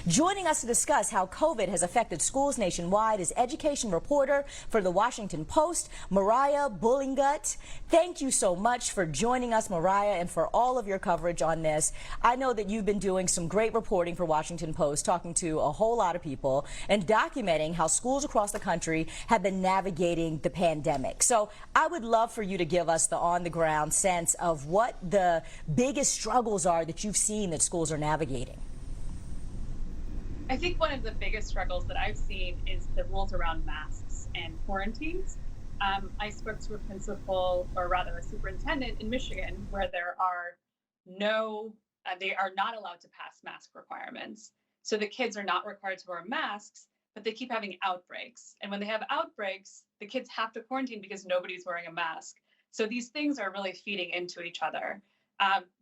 Joining us to discuss how COVID has affected schools nationwide is education reporter for the Washington Post, Moriah Balingit. Thank you so much for joining us, Moriah, and for all of your coverage on this. I know that you've been doing some great reporting for Washington Post, talking to a whole lot of people and documenting how schools across the country have been navigating the pandemic. So I would love for you to give us the on-the-ground sense of what the biggest struggles are that you've seen that schools are navigating. I think one of the biggest struggles that I've seen is the rules around masks and quarantines. I spoke to a principal, or rather a superintendent in Michigan, where there are they are not allowed to pass mask requirements. So the kids are not required to wear masks, but they keep having outbreaks. And when they have outbreaks, the kids have to quarantine because nobody's wearing a mask. So these things are really feeding into each other.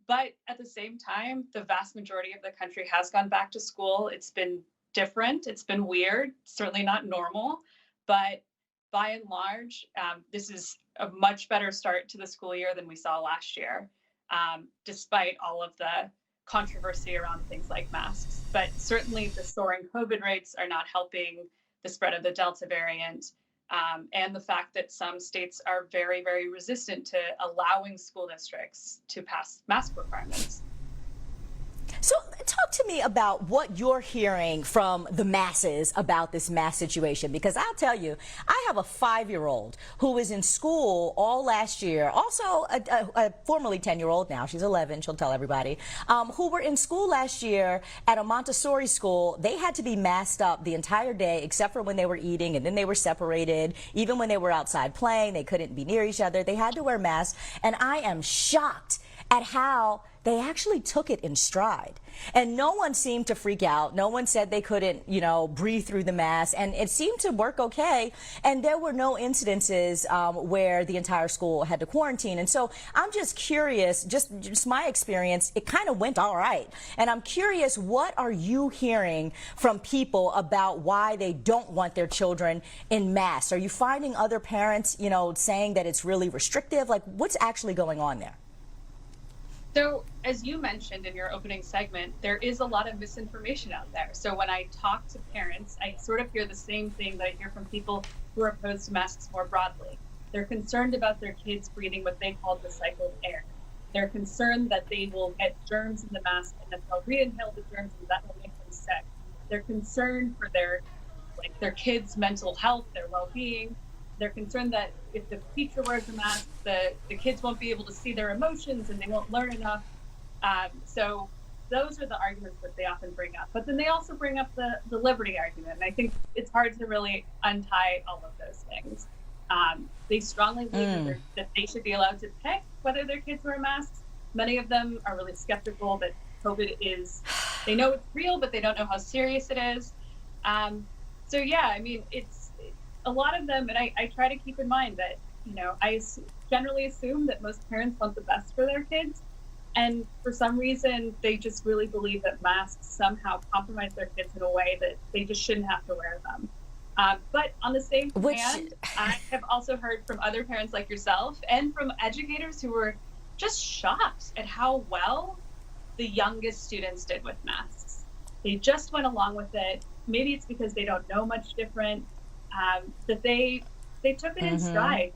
But at the same time, the vast majority of the country has gone back to school. It's been different. It's been weird, certainly not normal. But by and large, this is a much better start to the school year than we saw last year, despite all of the controversy around things like masks. But certainly the soaring COVID rates are not helping the spread of the Delta variant. And the fact that some states are very, very resistant to allowing school districts to pass mask requirements. So talk to me about what you're hearing from the masses about this mask situation, because I'll tell you, I have a 5-year-old who was in school all last year, also a formerly 10-year-old now, she's 11, she'll tell everybody, who were in school last year at a Montessori school. They had to be masked up the entire day except for when they were eating, and then they were separated. Even when they were outside playing, they couldn't be near each other. They had to wear masks, and I am shocked at how they actually took it in stride. And no one seemed to freak out. No one said they couldn't, breathe through the mask. And it seemed to work okay. And there were no incidences where the entire school had to quarantine. And so I'm just curious, just my experience, it kind of went all right. And I'm curious, what are you hearing from people about why they don't want their children in masks? Are you finding other parents, saying that it's really restrictive? Like, what's actually going on there? So, as you mentioned in your opening segment, there is a lot of misinformation out there. So when I talk to parents, I sort of hear the same thing that I hear from people who are opposed to masks more broadly. They're concerned about their kids breathing what they call recycled air. They're concerned that they will get germs in the mask and that they'll re-inhale the germs and that will make them sick. They're concerned for their kids' mental health, their well-being. They're concerned that if the teacher wears a mask, the kids won't be able to see their emotions and they won't learn enough. So those are the arguments that they often bring up. But then they also bring up the liberty argument. And I think it's hard to really untie all of those things. They strongly believe that they should be allowed to pick whether their kids wear masks. Many of them are really skeptical that COVID they know it's real, but they don't know how serious it is. So yeah, I mean, it's a lot of them, and I try to keep in mind that, I generally assume that most parents want the best for their kids. And for some reason, they just really believe that masks somehow compromise their kids in a way that they just shouldn't have to wear them. But on the same hand, I have also heard from other parents like yourself and from educators who were just shocked at how well the youngest students did with masks. They just went along with it. Maybe it's because they don't know much different. That they took it in stride.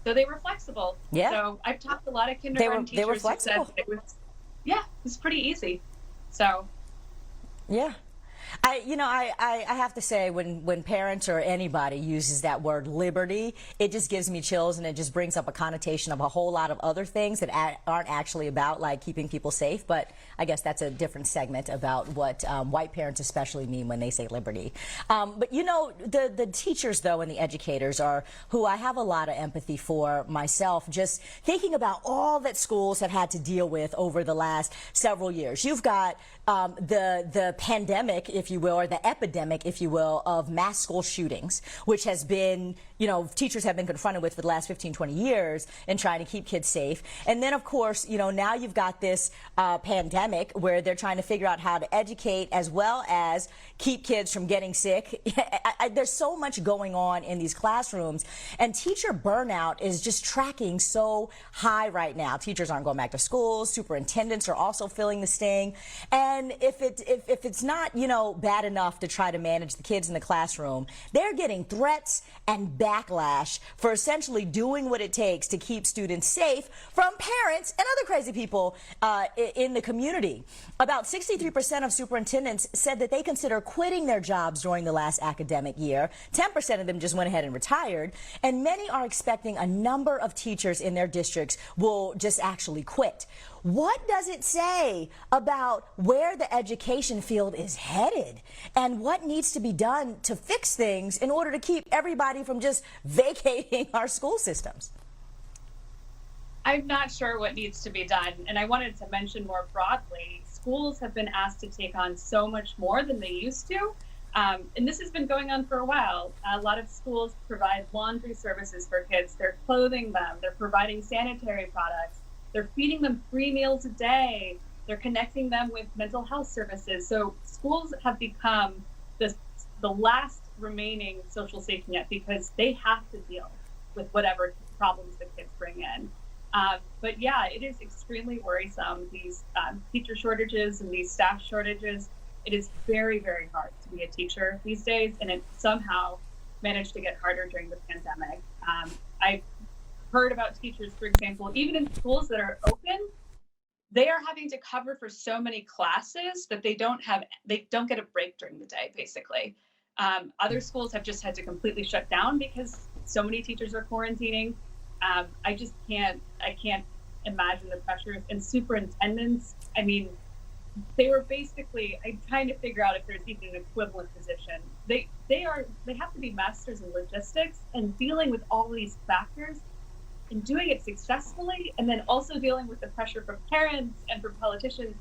So they were flexible. Yeah. So I've talked to a lot of kindergarten teachers who said it was pretty easy. So. Yeah. I have to say, when parents or anybody uses that word liberty, it just gives me chills, and it just brings up a connotation of a whole lot of other things that aren't actually about, like, keeping people safe. But I guess that's a different segment about what white parents especially mean when they say liberty. But the teachers, though, and the educators are who I have a lot of empathy for myself, just thinking about all that schools have had to deal with over the last several years. You've got the pandemic, if you will, or the epidemic, if you will, of mass school shootings, which has been, teachers have been confronted with for the last 15, 20 years in trying to keep kids safe. And then, of course, now you've got this pandemic where they're trying to figure out how to educate as well as keep kids from getting sick. There's so much going on in these classrooms, and teacher burnout is just tracking so high right now. Teachers aren't going back to school. Superintendents are also feeling the sting. And if it's not, bad enough to try to manage the kids in the classroom, they're getting threats and backlash for essentially doing what it takes to keep students safe from parents and other crazy people in the community. About 63% of superintendents said that they consider quitting their jobs during the last academic year. 10% of them just went ahead and retired. And many are expecting a number of teachers in their districts will just actually quit. What does it say about where the education field is headed and what needs to be done to fix things in order to keep everybody from just vacating our school systems? I'm not sure what needs to be done. And I wanted to mention more broadly, schools have been asked to take on so much more than they used to. And this has been going on for a while. A lot of schools provide laundry services for kids. They're clothing them. They're providing sanitary products. They're feeding them 3 meals a day. They're connecting them with mental health services. So schools have become the last remaining social safety net because they have to deal with whatever problems the kids bring in. But yeah, it is extremely worrisome, these teacher shortages and these staff shortages. It is very, very hard to be a teacher these days, and it somehow managed to get harder during the pandemic. I've heard about teachers, for example, even in schools that are open, they are having to cover for so many classes that they don't get a break during the day, basically. Other schools have just had to completely shut down because so many teachers are quarantining. I can't imagine the pressures. And superintendents, I mean, they were basically, I'm trying to figure out if there's even an equivalent position. They have to be masters in logistics and dealing with all these factors and doing it successfully, and then also dealing with the pressure from parents and from politicians.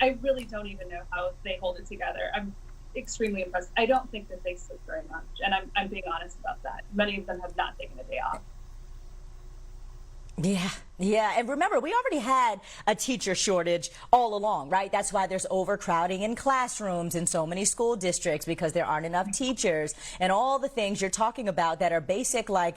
I really don't even know how they hold it together. I'm extremely impressed. I don't think that they sleep very much, and I'm being honest about that. Many of them have not taken a day off. Yeah. And remember, we already had a teacher shortage all along, right? That's why there's overcrowding in classrooms in so many school districts, because there aren't enough teachers, and all the things you're talking about that are basic, like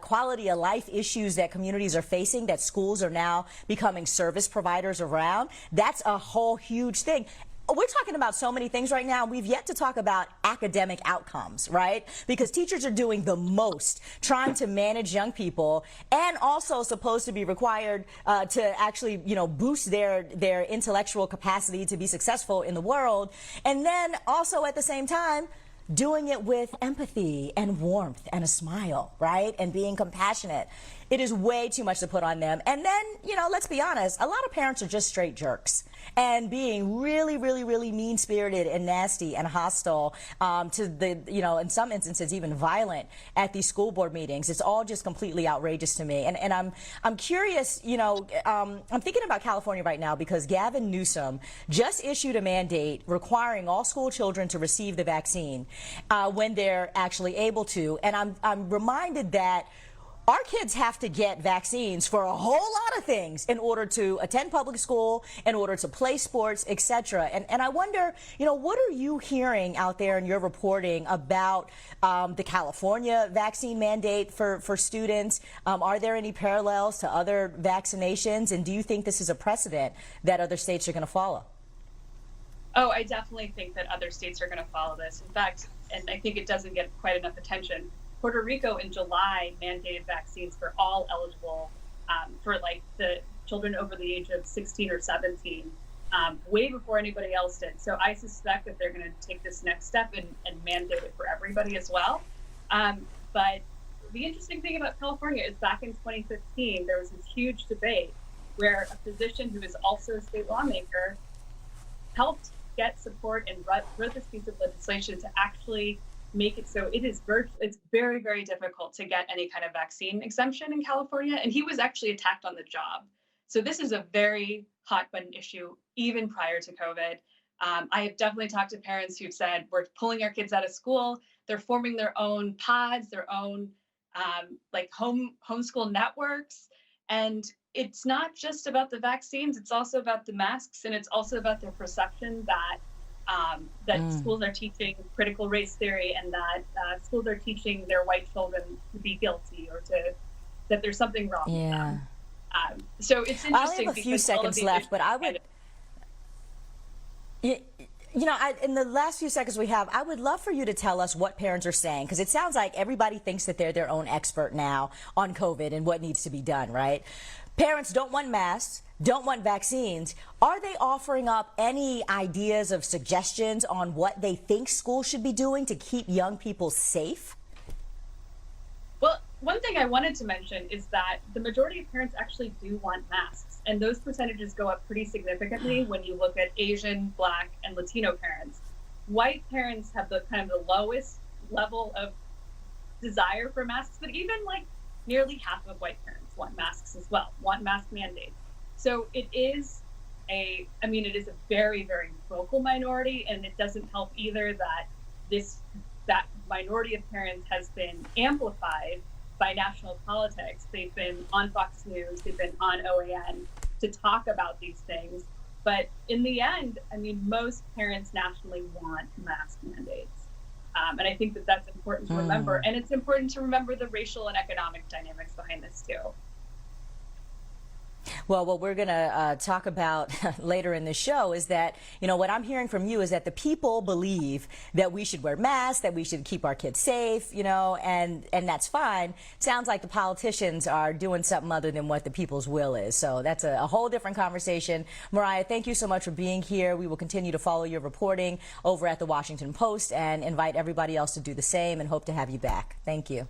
quality of life issues that communities are facing, that schools are now becoming service providers around. That's a whole huge thing. We're talking about so many things right now. We've yet to talk about academic outcomes, right? Because teachers are doing the most trying to manage young people, and also supposed to be required to actually, boost their intellectual capacity to be successful in the world. And then also at the same time, doing it with empathy and warmth and a smile, right? And being compassionate. It is way too much to put on them. And then, let's be honest, a lot of parents are just straight jerks and being really, really, really mean-spirited and nasty and hostile to the, in some instances even violent at these school board meetings. It's all just completely outrageous to me. And I'm curious, I'm thinking about California right now because Gavin Newsom just issued a mandate requiring all school children to receive the vaccine when they're actually able to. And I'm reminded that our kids have to get vaccines for a whole lot of things in order to attend public school, in order to play sports, etc. And I wonder, what are you hearing out there in your reporting about the California vaccine mandate for students? Are there any parallels to other vaccinations? And do you think this is a precedent that other states are going to follow? Oh, I definitely think that other states are going to follow this. In fact, and I think it doesn't get quite enough attention, Puerto Rico in July mandated vaccines for all eligible, for like the children over the age of 16 or 17, way before anybody else did. So I suspect that they're going to take this next step and mandate it for everybody as well. But the interesting thing about California is back in 2015, there was this huge debate where a physician who is also a state lawmaker helped get support and wrote this piece of legislation to actually make it so it's very, very difficult to get any kind of vaccine exemption in California. And he was actually attacked on the job. So this is a very hot button issue, even prior to COVID. I have definitely talked to parents who've said, we're pulling our kids out of school. They're forming their own pods, their own like homeschool networks. And it's not just about the vaccines, it's also about the masks, and it's also about their perception that schools are teaching critical race theory, and that schools are teaching their white children to be guilty, or that there's something wrong with them. So it's interesting. I only have a few seconds left, but I would, in the last few seconds we have, I would love for you to tell us what parents are saying, because it sounds like everybody thinks that they're their own expert now on COVID and what needs to be done, right? Parents don't want masks, don't want vaccines. Are they offering up any ideas of suggestions on what they think schools should be doing to keep young people safe? Well, one thing I wanted to mention is that the majority of parents actually do want masks, and those percentages go up pretty significantly when you look at Asian, Black, and Latino parents. White parents have the kind of the lowest level of desire for masks, but even like nearly half of white parents want masks as well, want mask mandates. So it is it is a very, very vocal minority, and it doesn't help either that that minority of parents has been amplified by national politics. They've been on Fox News, they've been on OAN to talk about these things. But in the end, most parents nationally want mask mandates. And I think that that's important to remember. And it's important to remember the racial and economic dynamics behind this too. Well, what we're going to talk about later in the show is that, what I'm hearing from you is that the people believe that we should wear masks, that we should keep our kids safe, and that's fine. Sounds like the politicians are doing something other than what the people's will is. So that's a whole different conversation. Moriah, thank you so much for being here. We will continue to follow your reporting over at the Washington Post and invite everybody else to do the same, and hope to have you back. Thank you.